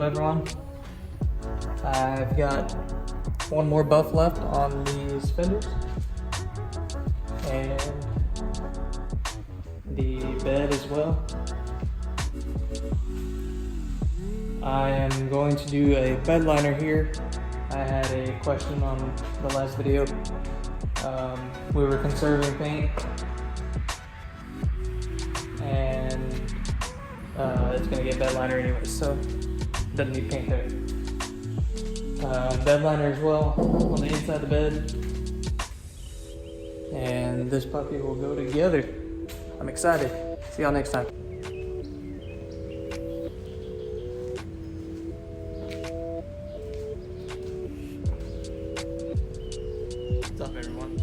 everyone? I've got one more buff left on these fenders and the bed as well. I am going to do a bed liner here. I had a question on the last video. We were conserving paint and it's gonna get bed liner anyway, so doesn't need paint there. Bed liner as well on the inside of the bed, and this puppy will go together. I'm excited. See y'all next time. What's up, everyone?